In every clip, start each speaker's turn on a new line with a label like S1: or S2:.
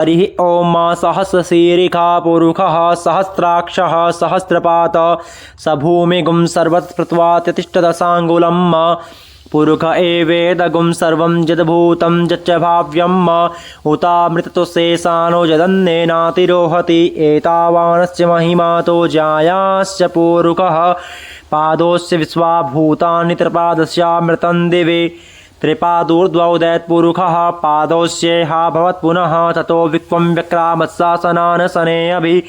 S1: हरिः ॐ सहस्रशीरिखा पुरुषः सहस्राक्षः सहस्रपात स भूमिगुं सर्वत्कृत्वा तिष्ठदशाङ्गुलम् पुरुष एवेदगुं सर्वं यद्भूतं यच्च भाव्यम् उतामृततो शेषानो यदन्नेनातिरोहति एतावानस्य महिमातो जायाश्च पुरुषः पादोस्य विश्वाभूतानि त्रिपादस्यामृतं दिवि त्रिपादूर्ध्वोदयत्पुरुषः पादोस्येहा भवत् पुनः ततो विक्वं व्यक्रामत्सासनान् शनेऽभि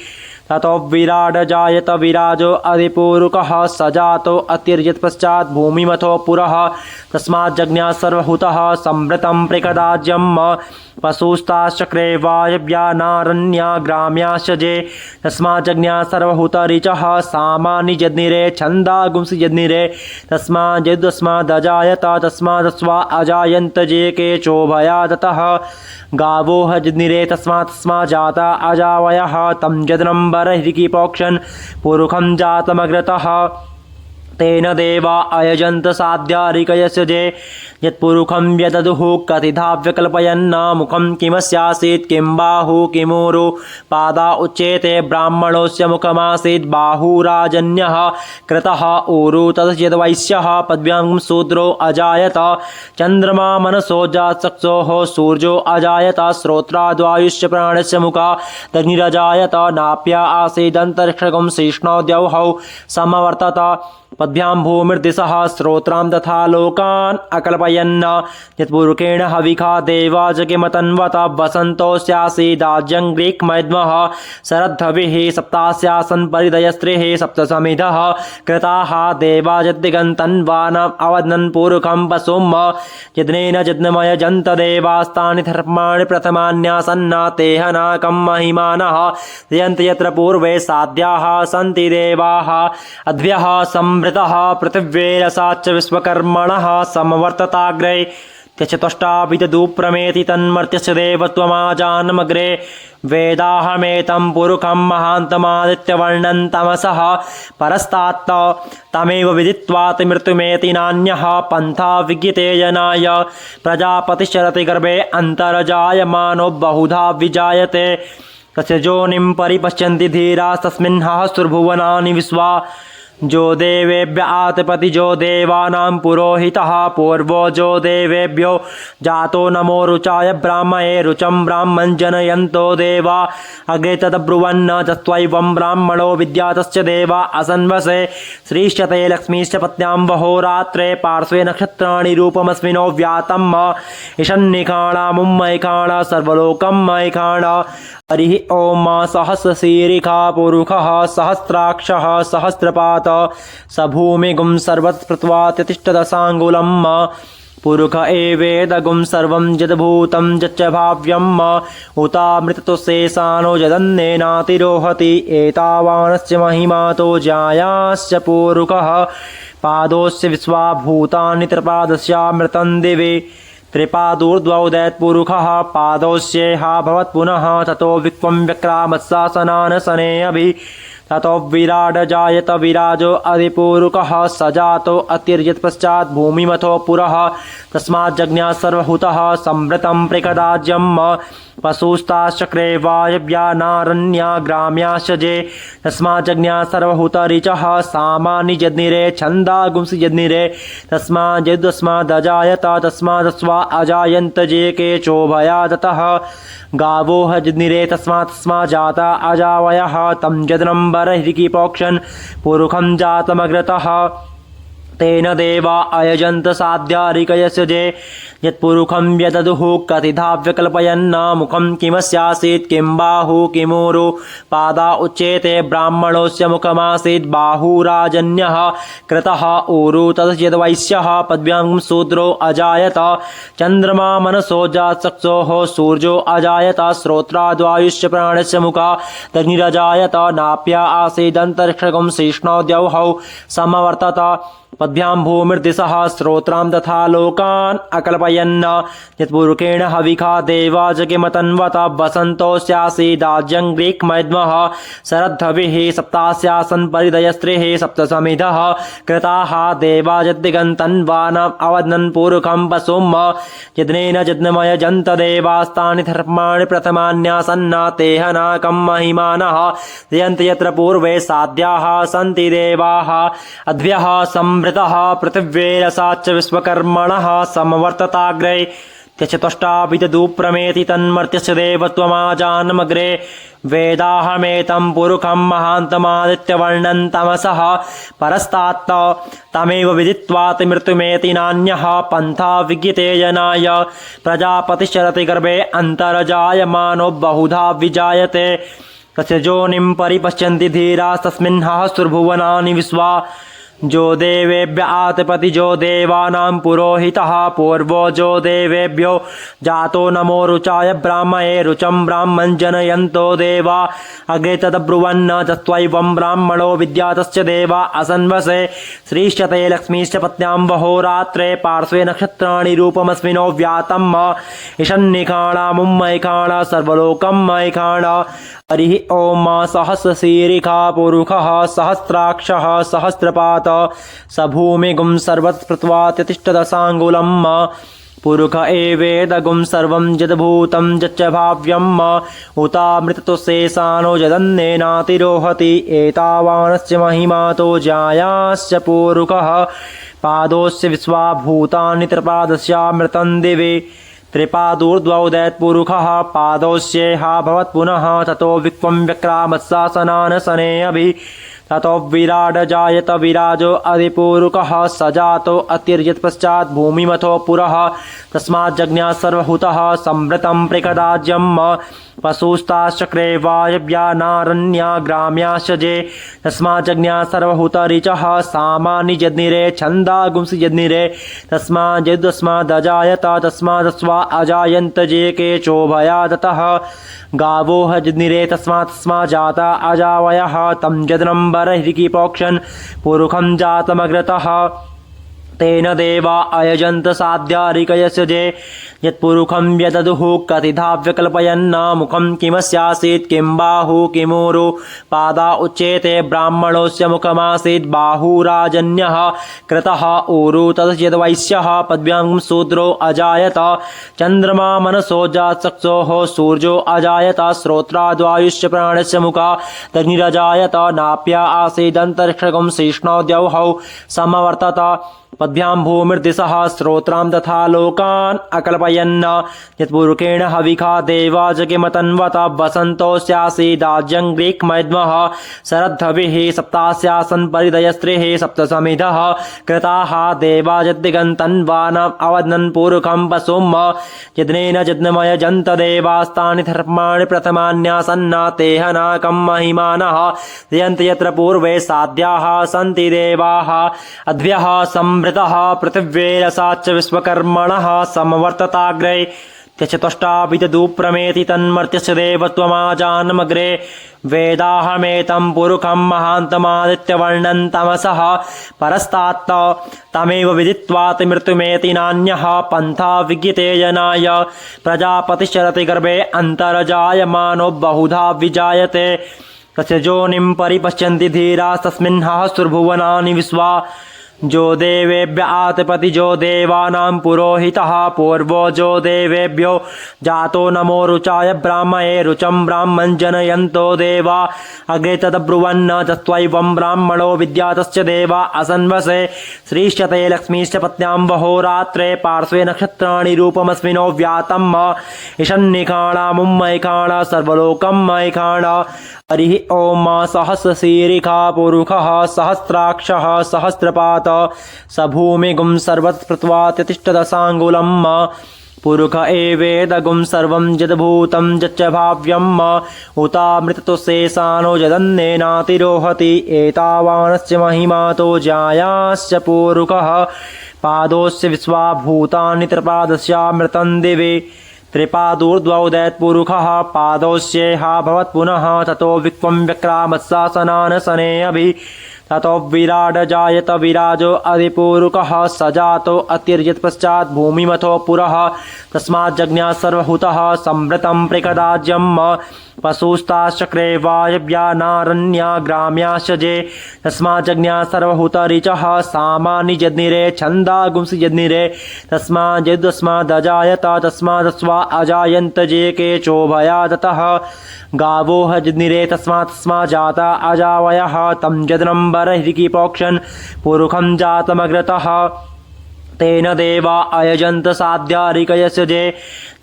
S1: ततो विराड जायत विराजो अधिपुरुषः स जातो अतिर्यत्पश्चात् भूमिमथो पुरः तस्माज्जज्ञा सर्वहुतः संवृतं प्रकदाज्यम् पशुस्ताश्चक्रे वायव्यानारण्या ग्राम्याश्च जे तस्माज्जज्ञा सर्वहुतरिचः सामानि यद्निरे छन्दागुंसि यद्निरे तस्माज्जस्मादजायत तस्मादस्वा अजायन्त जे केचोभया ततः गावो यद्निरे तस्मा जाता अजावयः तं यद्नम्बरहिरिकिपोक्षन् पुरुषं जातमग्रतः तेन देवा अयजन्त साध्यारिकयस्य जे यत्पुरुषं व्यददुः कतिधा व्यकल्पयन्न मुखं किमस्यासीत् किं बाहु किमूरु पादा उच्येते ब्राह्मणोऽस्य मुखमासीत् बाहुराजन्यः कृतः ऊरु तद्यद्वैश्यः पद्भ्यां शूद्रो अजायत चन्द्रमा मनसो जातचक्षोः सूर्यो अजायत श्रोत्राद्वायुश्च प्राणस्य मुखादग्निरजायत नाप्या आसीदन्तरिक्षगं शिष्णोद्यौः समवर्तत पद्भ्यां भूमिर्दिशः श्रोत्रां तथा लोकान् अकल्पयन् यत्पुरुषेण हविखा देवा जगिमतन्वत वसन्तोऽस्यासीदाज्यं ग्रीक्मैद्मः शरद्धविः सप्तास्यासन् परिदयस्त्रिः सप्तसमिधः कृताः देवा यद्दिगन्तन्वानम् अवदन् पुरुषं वसुम् यज्ञेन यज्ञमयजन्त देवास्तानि धर्माणि प्रथमान्यासन्न तेह नाकं महिमानः यन्ति यत्र पूर्वे साध्याः सन्ति देवाः अद्भ्यः संवृतः पृथिव्यैरसाच्च विश्वकर्मणः समवर्तताग्रे त्यचतुष्टाभिदुप्रमेति तन्मर्त्यस्य देवत्वमाजानमग्रे वेदाहमेतं पुरुषं महान्तमादित्यवर्णं तमसः परस्तात् तमेव विदित्वात् मृत्युमेति नान्यः पन्था विज्ञिते जनाय प्रजापतिश्चरति गर्भे अन्तर्जायमानो बहुधा विजायते तस्य योनिं परिपश्यन्ति धीरास्तस्मिन् सहस्रभुवनानि विश्वा जो देवेभ्य आतपति जो देवानां पुरोहितः पूर्वो जो देवेभ्यो जातो नमो रुचाय ब्राह्मणे रुचं ब्राह्मं जनयन्तो देवा अग्रे तदब्रुवन्न तस्त्वैवं ब्राह्मणो विद्यातश्च देवा असन्वसे श्रीश्चते लक्ष्मीश्च पत्न्यां वहोरात्रे पार्श्वे नक्षत्राणि रूपमस्मिनो व्यातम् ईशन्निखाणा मुम्मैखाणा सर्वलोकं मैखाणा हरिः ॐ सहस्रशीरिखा पुरुषः सहस्राक्षः सहस्रपात स भूमिगुं सर्वत्कृत्वा तिष्ठदशाङ्गुलम् पुरुष एवेदगुं सर्वं यद्भूतं यच्च भाव्यम् उतामृततो शेषानो यदन्नेनातिरोहति एतावानस्य महिमातो जायाश्च पुरुषः पादोस्य विश्वाभूतानि त्रिपादस्यामृतं दिवि त्रिपादूर्ध्वोदयत्पुरुषः पादोस्येहा भवत् पुनः ततो विक्वं व्यक्रामत्सासनान् शनेऽभि ततो विराड जायत विराजो अधिपुरुषः स जातो अतिर्यत्पश्चात् भूमिमथो पुरः तस्माज्जज्ञा सर्वहुतः संवृतं प्रकदाज्यम् पशुस्ताश्चक्रे वायव्यानारण्या ग्राम्याश्च जे तस्माज्जज्ञा सर्वहुतरिचः सामानि यद्निरे छन्दागुंसि यद्निरे तस्मादजायत तस्मादस्वा अजायन्त जे केचोभया ततः गावो यद्निरे तस्मा जाता अजावयः तं यद्नम्बरहिरिकिपोक्षन् पुरुषं जातमग्रतः तेन देवा अयजन्त साध्यारिकयस्य जे यत्पुरुषं व्यददुः कतिधा व्यकल्पयन्न मुखं किमस्यासीत् किं बाहु किमूरु पादा उच्येते ब्राह्मणोऽस्य मुखमासीत् बाहुराजन्यः कृतः ऊरु तद्यद्वैश्यः पद्भ्यां शूद्रो अजायत चन्द्रमा मनसो जातचक्षोः सूर्यो अजायत श्रोत्राद्वायुश्च प्राणस्य मुखादग्निरजायत नाप्या आसीदन्तरिक्षगं शिष्णोद्यौः समवर्तत पद्भ्यां भूमिर्दिशः श्रोत्रां तथा लोकान् अकल्पयन् यत्पूर्वकेण हविखा देवा जगिमतन्वत वसन्तोऽस्यासीदाज्यं ग्रीक्मैद्मः शरद्धविः सप्तास्यासन् परिदयस्त्रिः सप्तसमिधः कृताः देवा यद्दिगन्तन्वानाम् अवदन् पूर्वकं वसुम् यज्ञेन यज्ञमयजन्त देवास्तानि धर्माणि प्रथमान्यासन्ना तेह नाकं महिमानः यन्ति यत्र पूर्वे साध्याः सन्ति देवाः अद्भ्यः संवृतः पृथिव्यैरसाच्च विश्वकर्मणः समवर्तताग्रे त्यचतुष्टाभिदुप्रमेति तन्मर्त्यस्य देवत्वमाजानमग्रे वेदाहमेतं पुरुखं महान्तमादित्यवर्णं तमसः परस्तात् तमेव विदित्वात् मृत्युमेति नान्यः पन्था विज्ञिते जनाय प्रजापतिश्चरति गर्भे अन्तर्जायमानो बहुधा विजायते तस्य योनिं परिपश्यन्ति धीरास्तस्मिन् सहस्रभुवनानि विश्वा जो देवेभ्य आतपति जो देवानां पुरोहितः पूर्वो जो देवेभ्यो जातो नमो रुचाय ब्राह्मणे रुचं ब्राह्मं जनयन्तो देवा अग्रे तदब्रुवन्न तत्त्वैवं ब्राह्मणो विद्यातश्च देवा असन्वसे श्रीश्चते लक्ष्मीश्च पत्न्यां वहोरात्रे पार्श्वे नक्षत्राणि रूपमस्मिनो व्यातम् ईशन्निखाणा मुम्मैखाणा सर्वलोकं मैखाणा हरिः ॐ सहस्रशीरिखा पुरुषः सहस्राक्षः सहस्रपात स भूमिगुं सर्वत्कृत्वा तिष्ठदशाङ्गुलम् पुरुष एवेदगुं सर्वं यद्भूतं यच्च भाव्यम् उतामृततो शेषानो यदन्नेनातिरोहति एतावानस्य महिमातो जायाश्च पुरुषः पादोस्य विश्वाभूतानि त्रिपादस्यामृतं दिवि त्रिपादूर्ध्वोदयत्पुरुषः पादोस्येहा भवत् पुनः ततो विक्वं व्यक्रामत्सासनान् शनेऽभि ततो विराड जायत विराजो अधिपूरुकः स जातो अतिर्यत्पश्चात् भूमिमथो पुरः तस्माज्जज्ञा सर्वहुतः संवृतं प्रकदाज्यम् पशुस्ताश्चक्रे वायव्या नारण्या ग्राम्याश्च जे तस्माज्जज्ञा सर्वहुतरिचः सामानि यज्ञिरे छन्दागुंसि यज्ञिरे तस्माज्जयद्यस्मादजायत तस्मादस्वा अजायन्त जे केचोभया दतः गावो हजनिरे तस्मा जाता अजावयः तं यद्नम्बरहिरिकीपोक्षन् पुरुखं जातमग्रतः तेन देवा अयजन्त साध्यारिकयस्य जे यत्पुरुखं व्यददुः कतिधा व्यकल्पयन्न मुखं किमस्यासीत् किं बाहु किमूरु पादा उच्येते ब्राह्मणोऽस्य मुखमासीत् बाहुराजन्यः कृतः ऊरु तद्यद्वैश्यः पद्भ्यां शूद्रो अजायत चन्द्रमा मनसो जातचक्षोः सूर्यो अजायत श्रोत्राद्वायुश्च प्राणस्य मुखा तग्निरजायत नाप्या आसीदन्तरिक्षगं शिष्णो द्यौः समवर्तत पद्भ्यां भूमिर्दिशः श्रोत्रां तथा लोकान् अकल्पयन् यत्पूर्वकेण हविखा देवा जगिमतन्वत वसन्तोऽस्यासीदाज्यं ग्रीक्मैद्मः शरद्धविः सप्तास्यासन् परिदयस्त्रिः सप्तसमिधः कृताः देवा यद्दिगन्तन्वानाम् अवदन् पूर्वकं वसुम् यज्ञेन यज्ञमयजन्त देवास्तानि धर्माणि प्रथमान्यासन्ना तेह नाकं महिमानः यन्ति यत्र पूर्वे साध्याः सन्ति देवाः अद्भ्यः संवृतः पृथिव्यैरसाच्च विश्वकर्मणः समवर्तताग्रे त्यचतुष्टाभिदुप्रमेति तन्मर्त्यस्य देवत्वमाजानमग्रे वेदाहमेतं पुरुखं महान्तमादित्यवर्णं तमसः परस्तात् तमेव विदित्वात् मृत्युमेति नान्यः पन्था विज्ञिते जनाय प्रजापतिश्चरति गर्भे अन्तर्जायमानो बहुधा विजायते तस्य योनिं परिपश्यन्ति धीरास्तस्मिन् सहस्रभुवनानि विश्वा जो देवेभ्य आतपति जो देवानां पुरोहितः पूर्वो जो देवेभ्यो जातो नमो रुचाय ब्राह्मणे रुचं ब्राह्मं जनयन्तो देवा अग्रे तदब्रुवन्न तत्त्वैवं ब्राह्मणो विद्यातश्च देवा असन्वसे श्रीश्चते लक्ष्मीश्च पत्न्यां वहोरात्रे पार्श्वे नक्षत्राणि रूपमस्मिनो व्यातम् ईशन्निखाणा मुम्मैखाणा सर्वलोकं मैखाणा हरिः ॐ सहस्रशीरिखा पुरुषः सहस्राक्षः सहस्रपात स भूमिगुं सर्वत्कृत्वा तिष्ठदशाङ्गुलम् पुरुष एवेदगुं सर्वं यद्भूतं यच्च भाव्यम् उतामृततो शेषानो यदन्नेनातिरोहति एतावानस्य महिमातो जायाश्च पुरुषः पादोस्य विश्वाभूतानि त्रिपादस्यामृतं दिवि त्रिपादूर्ध्वोदयत्पुरुषः पादोस्येहा भवत् पुनः ततो विक्वं व्यक्रामत्सासनान् शनेऽभि ततो विराड जायत विराजो अधिपूरुकः स जातो अतिर्यत् पश्चात् भूमिमथो पुरः तस्मात् जज्ञा सर्वहूतः संवृतं प्रकदाज्यम् पशुस्ताश्चक्रे वायव्या नारण्या ग्राम्याश्च जे तस्मात् जज्ञा सर्वहूतरिचः सामानि जज्ञिरे छन्दागुंसि जज्ञिरे तस्मात् यदस्मादजायत तस्मादस्वा अजायन्त जे केचोभयादतः गावोह जज्ञिरे तस्मात् जाता अजावयः तं जदनम्बरहिरिकिपोक्षन् पुरुखं जातमग्रतः तेन देवा अयजन्त साध्यारिकयस्य जे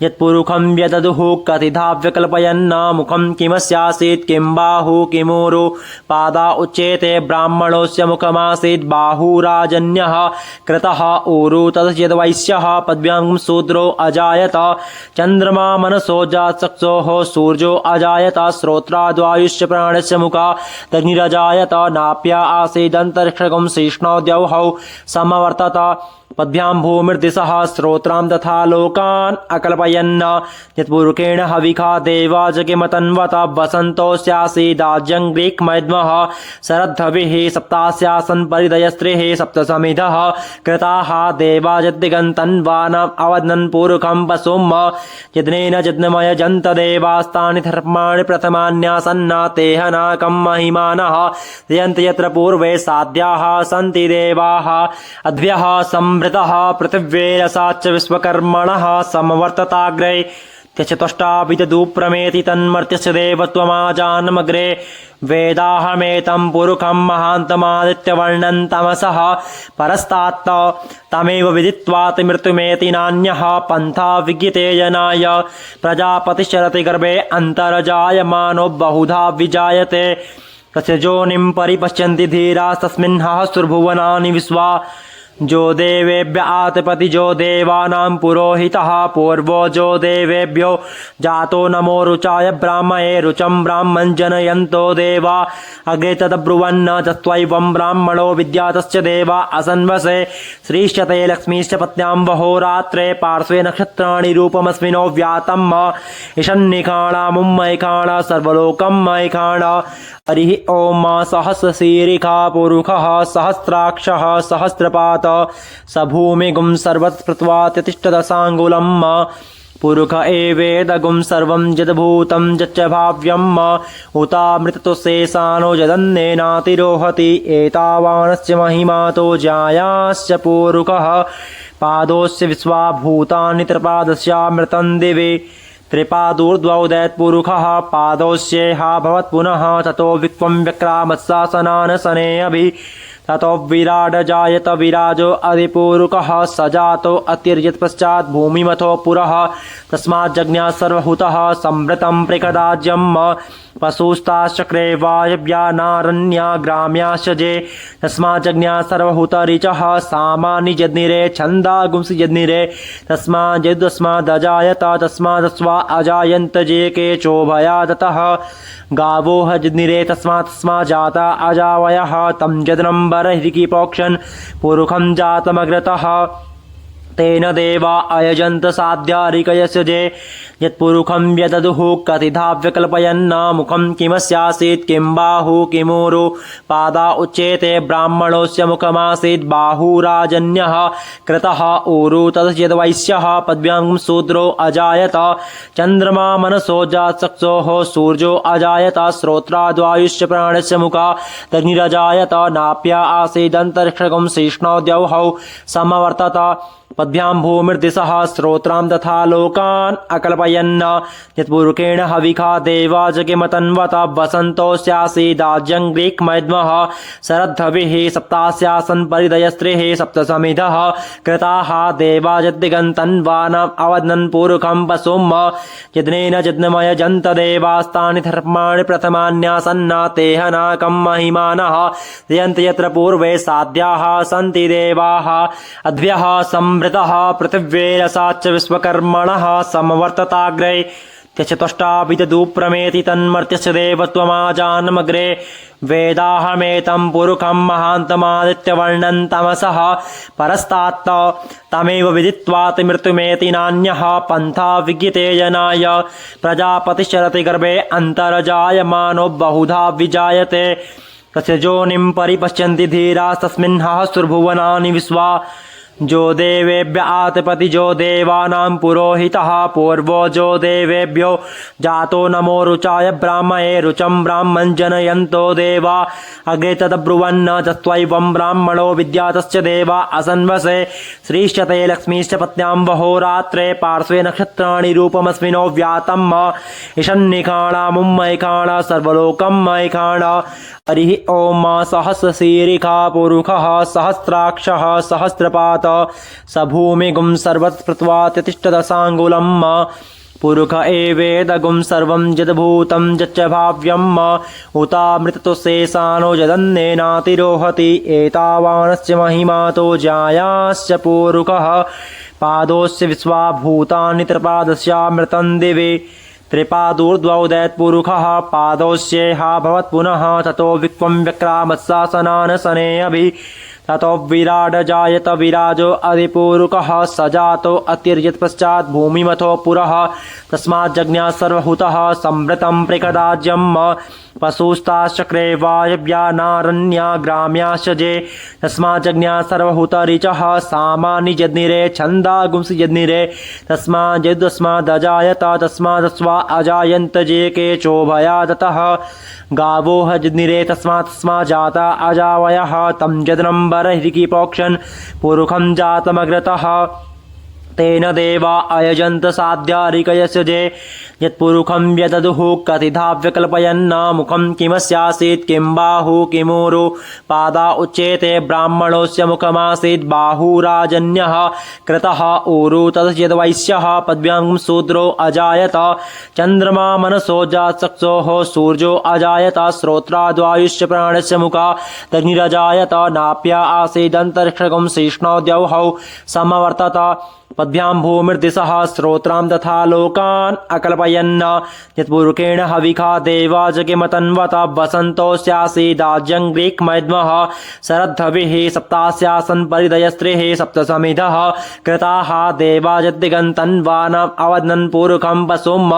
S1: यत्पुरुखं व्यददुः कथिधा व्यकल्पयन्न मुखं किमस्यासीत् किं बाहु किमूरु पादा उच्येते ब्राह्मणोऽस्य मुखमासीत् बाहुराजन्यः कृतः ऊरु तद्यद्वैश्यः पद्भ्यां शूद्रो अजायत चन्द्रमा मनसो जातचक्षोः सूर्यो अजायत श्रोत्राद्वायुश्च प्राणस्य मुखा तग्निरजायत नाप्या आसीदन्तरिक्षगं शिष्णोद्यौः समवर्तत पद्भ्यां भूमिर्दिशः श्रोत्रां तथा लोकान् अकल्पयन् यत्पुरुषेण हविखा देवा जगिमतन्वत वसन्तोऽस्यासीदाज्यं ग्रीक्मैद्मः शरद्धविः सप्तास्यासन् परिदयस्त्रिः सप्तसमिधः कृताः देवा यद्दिगन्तन्वानाम् अवदन् पुरुखं वसुम् यज्ञेन यज्ञमयजन्त देवास्तानि धर्माणि प्रथमान्यासन्ना तेह नाकं महिमानः यन्ति यत्र पूर्वे साध्याः सन्ति देवाः अद्भ्यः संवृतः पृथिव्यैरसाच्च विश्वकर्मणः समवर्तताग्रे त्यचतुष्टाभिदुप्रमेति तन्मर्त्यस्य देवत्वमाजानमग्रे वेदाहमेतं पुरुखं महान्तमादित्यवर्णं तमसः परस्तात् तमेव विदित्वात् मृत्युमेति नान्यः पन्था विज्ञिते जनाय प्रजापतिश्चरति गर्भे अन्तर्जायमानो बहुधा विजायते तस्य योनिं परिपश्यन्ति धीरास्तस्मिन् सहस्रभुवनानि विश्वा जो देवेभ्य आतपति जो देवानां पुरोहितः पूर्वो जो देवेभ्यो जातो नमो रुचाय ब्राह्मणे रुचं ब्राह्मं जनयन्तो देवा अग्रे तदब्रुवन्न तत्त्वैवं ब्राह्मणो विद्यातश्च देवा असन्वसे श्रीश्चते लक्ष्मीश्च पत्न्यां वहोरात्रे पार्श्वे नक्षत्राणि रूपमस्मिनो व्यातं ईशन्निखाणा मुम्मैखाणा सर्वलोकं मैखाणा हरिः ॐ सहस्रशीरिखा पुरुषः सहस्राक्षः सहस्रपात स भूमिगुं सर्वत्कृत्वा तिष्ठदशाङ्गुलम् पुरुष एवेदगुं सर्वं यद्भूतं यच्च भाव्यम् उतामृततो शेषानो यदन्नेनातिरोहति एतावानस्य महिमातो जायाश्च पुरुषः पादोस्य विश्वाभूतानि त्रिपादस्यामृतं दिवि त्रिपादूर्ध्वोदयत्पुरुषः पादोस्येहा भवत् पुनः ततो विक्वं व्यक्रामत्सासनान् शनेऽभि ततो विराड जायत विराजो अधिपूरुकः स जातो अतिर्यत् पश्चात् भूमिमथो पुरः तस्मात् जज्ञा सर्वहूतः संवृतं प्रकदाज्यम् पशुस्ताश्चक्रे वायव्या नारण्या ग्राम्याश्च जे तस्मात् जज्ञा सर्वहूतरिचः सामानि जज्ञिरे छन्दागुंसि जज्ञिरे तस्मात् यदस्मादजायत तस्मादस्वा अजायन्त जे केचोभयादतः गावोह जज्ञिरे तस्मात् जाता अजावयः तं जदनम्बरहिरिकिपोक्षन् पुरुखं जातमग्रतः तेन देवा अयजन्त साध्यारिकयस्य जे यत्पुरुखं व्यददुः कथिधा व्यकल्पयन्न मुखं किमस्यासीत् किं बाहु किमूरु पादा उच्येते ब्राह्मणोऽस्य मुखमासीत् बाहुराजन्यः कृतः ऊरु तद्यद्वैश्यः पद्भ्यां शूद्रो अजायत चन्द्रमा मनसो जातचक्षोः सूर्यो अजायत श्रोत्राद्वायुश्च प्राणस्य मुखा तग्निरजायत नाप्या आसीदन्तरिक्षगं शिष्णोद्यौः समवर्तत पद्भ्यां भूमिर्दिशः श्रोत्रां तथा लोकान् अकल्पयन् यत्पुरुषेण हविखा देवा जगिमतन्वत वसन्तोऽस्यासीदाज्यं ग्रीक्मैद्मः शरद्धविः सप्तास्यासन् परिदयस्त्रिः सप्तसमिधः कृताः देवा यद्दिगन्तन्वानाम् अवदन् पुरुखं वसुम् यज्ञेन यज्ञमयजन्त देवास्तानि धर्माणि प्रथमान्यासन्ना तेह नाकं महिमानः यन्ति यत्र पूर्वे साध्याः सन्ति देवाः अद्भ्यः संवृतः पृथिव्यैरसाच्च विश्वकर्मणः समवर्तताग्रे त्यचतुष्टाभिदुप्रमेति तन्मर्त्यस्य देवत्वमाजानमग्रे वेदाहमेतं पुरुखं महान्तमादित्यवर्णं तमसः परस्तात् तमेव विदित्वात् मृत्युमेति नान्यः पन्था विज्ञिते जनाय प्रजापतिश्चरति गर्भे अन्तर्जायमानो बहुधा विजायते तस्य योनिं परिपश्यन्ति धीरास्तस्मिन् सहस्रभुवनानि विश्वा जो देवेभ्य आतपति जो देवानां पुरोहितः पूर्वो जो देवेभ्यो जातो नमो रुचाय ब्राह्मणे रुचं ब्राह्मं जनयन्तो देवा अग्रे तद्ब्रुवन्न तस्त्वैवं ब्राह्मणो विद्यातश्च देवा असन्वसे श्रीश्चते लक्ष्मीश्च पत्न्यां वहोरात्रे पार्श्वे नक्षत्राणि रूपमस्मिनो व्यातं ईशन्निखाणा मुम्मैखाणा सर्वलोकं मैखाणा हरिः ॐ सहस्रशीरिखा पुरुषः सहस्राक्षः सहस्रपात स भूमिगुं सर्वस्पृत्वा तिष्ठदशाङ्गुलम् पुरुष एवेदगुं सर्वं यद्भूतं यच्च भाव्यम् उतामृततो शेषानो यदन्नेनातिरोहति एतावानस्य महिमातो जायाश्च पुरुषः पादोस्य विश्वाभूतानि त्रिपादस्यामृतं दिवि त्रिपादूर्ध्वोदयत्पुरुषः पादोस्येहा भवत् पुनः ततो विक्वं व्यक्रामत्सासनान् शनेऽभि ततो विराड जायत विराजो अधिपुरुषः स जातो अतिर्यत् पश्चात् भूमिमथो पुरः तस्मात् जज्ञा सर्वहुतः संवृतं प्रकदाज्यम् पशुस्ताश्चक्रे वायव्या नारण्या ग्राम्याश्च जे तस्मात् जज्ञा सर्वहुतरिचः सामानि जज्ञिरे छन्दागुंसि जज्ञिरे तस्मात् यदस्मादजायत तस्मादस्वा अजायन्त जे केचोभया दतः गावो जज्ञिरे तस्मात् जाता अजावयः तं जदनम्बरहिरिकिपोक्षन् पुरुषं जातमग्रतः तेन देवा अयजन्त साध्यारिकयस्य जे यत्पुरुषं व्यददुः कथिता व्यकल्पयन्न मुखं किमस्यासीत् किं बाहु किमूरु पादा उच्येते ब्राह्मणोऽस्य मुखमासीत् बाहुराजन्यः कृतः ऊरु तद्यद्वैश्यः पद्भ्यां शूद्रो अजायत चन्द्रमा मनसो जातचक्षोः सूर्यो अजायत श्रोत्राद्वायुश्च प्राणस्य मुखा तग्निरजायत नाप्या आसीदन्तरिक्षगं शिष्णोद्यौः समवर्तत पद्भ्यां भूमिर्दिशः श्रोत्रां तथा लोकान् अकल्पयन् यत्पुरुषेण हविखा देवा जगिमतन्वत वसन्तोऽस्यासीदाज्यं ग्रीक्मैद्मः शरद्धविः सप्तास्यासन् परिदयस्त्रिः सप्तसमिधः कृताः देवा यद्दिगन्तन्वानम् अवदन् पुरुषं वसुम्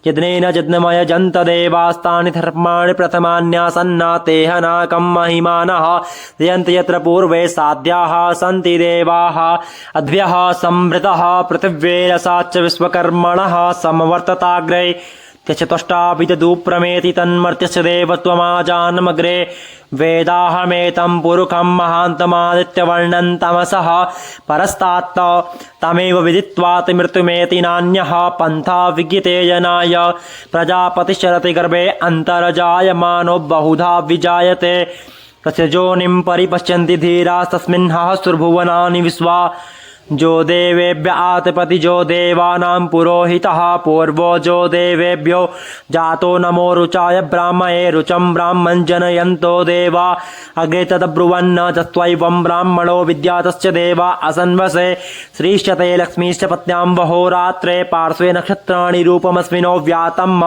S1: यज्ञेन यज्ञमयजन्त देवास्तानि धर्माणि प्रथमान्यासन्न तेह नाकं महिमानः यन्ति यत्र पूर्वे साध्याः सन्ति देवाः अद्भ्यः संवृतः पृथिव्यैरसाच्च विश्वकर्मणः समवर्तताग्रे त्यचतुष्टाभिदुप्रमेति तन्मर्त्यस्य देवत्वमाजानमग्रे वेदाहमेतं पुरुषं महान्तमादित्यवर्णं तमसः परस्तात् तमेव विदित्वात् मृत्युमेति नान्यः पन्था विज्ञिते जनाय प्रजापतिश्चरति गर्भे अन्तर्जायमानो बहुधा विजायते तस्य योनिं परिपश्यन्ति धीरास्तस्मिन् सहस्रभुवनानि विश्वा जो देवेभ्य आतपति जो देवानां पुरोहितः पूर्वो जो देवेभ्यो जातो नमो रुचाय ब्राह्मणे रुचं ब्राह्मं जनयन्तो देवा अग्रे तद्ब्रुवन्न तस्त्वैवं ब्राह्मणो विद्यातश्च देवा असन्वसे श्रीश्चते लक्ष्मीश्च पत्न्यां वहोरात्रे पार्श्वे नक्षत्राणि रूपमस्मिनो व्यातं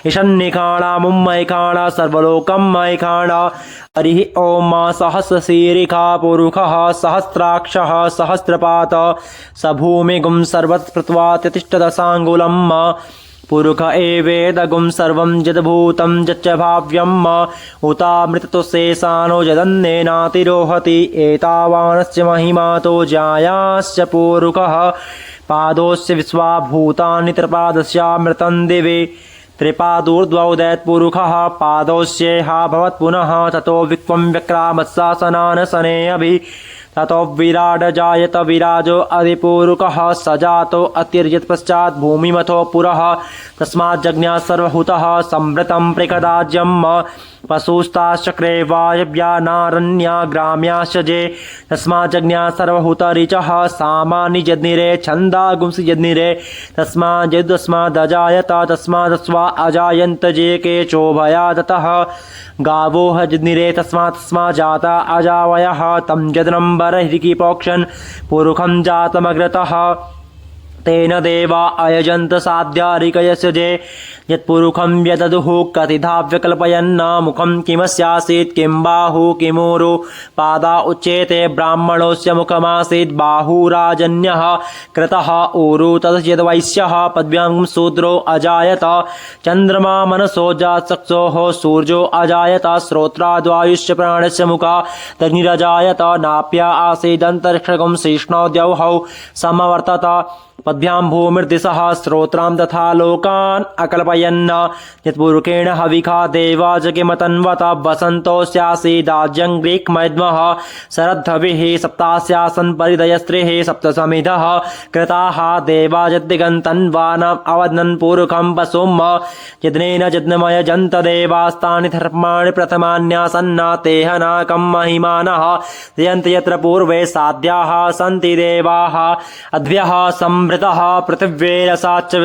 S1: ईशन्निखाणा मुम्मैखाणा सर्वलोकं मैखाणा हरिः ॐ सहस्रशीरिखा पुरुषः सहस्राक्षः सहस्रपात स भूमिगुं सर्वस्पृत्वा तिष्ठदशाङ्गुलम् पुरुष एवेदगुं सर्वं यद्भूतं यच्च भाव्यम् उतामृततो शेषानो यदन्नेनातिरोहति एतावानस्य महिमातो जायाश्च पुरुषः पादोस्य विश्वाभूतानि त्रिपादस्यामृतं दिवि त्रिपादूर्ध्वोदयत्पुरुषः पादोस्येहा भवत् पुनः ततो विक्वं व्यक्रामत्सासनान् शनेऽभि ततो विराड जायत विराजो अधिपुरुषः स जातो अतिर्यत् पश्चात् भूमिमथो पुरः तस्मात् जज्ञा सर्वहुतः संवृतं प्रकदाज्यम् पशुस्ताश्चक्रे वायव्या नारण्या ग्राम्याश्च जे तस्मात् जज्ञा सर्वहुतरिचः सामानि जज्ञिरे छन्दागुंसि जज्ञिरे तस्मात् यदस्मादजायत तस्मादस्वा अजायन्त जे केचोभया दतः गावो जज्ञिरे तस्मात् जाता अजावयः तं यदनम्बरहिरिकिपोक्षन् पुरुषं जातमग्रतः तेन देवा अयजन्त साध्यारिकयस्य जे यत्पुरुखं व्यददुः कतिधा व्यकल्पयन्न मुखं किमस्यासीत् किं बाहु किमूरु पादा उच्येते ब्राह्मणोऽस्य मुखमासीत् बाहुराजन्यः कृतः ऊरु तद्यद्वैश्यः पद्भ्यां शूद्रो अजायत चन्द्रमा मनसो जातचक्षोः सूर्यो अजायत श्रोत्राद्वायुश्च प्राणस्य मुखादग्निरजायत नाप्या आसीदन्तरिक्षगं शिष्णो द्यौः समवर्तत पद्भ्यां भूमिर्दिशः श्रोत्रां तथा लोकान् अकल्पयन् यत्पुरुषेण हविखा देवाजगिमतन्वत वसन्तोऽस्यासीदाज्यं ग्रीक्मैद्मः शरद्धविः सप्तास्यासन् परिदयस्त्रिः सप्तसमिधः कृताः देवाजद्दिगन्तन्वानाम् अवदन् पुरुखं वसुम् यज्ञेन यज्ञमयजन्त देवास्तानि धर्माणि प्रथमान्यासन्न तेह नाकं महिमानः यन्ति यत्र पूर्वे साध्याः सन्ति देवाः अद्भ्यः संवृतः पृथिव्यैरसाच्च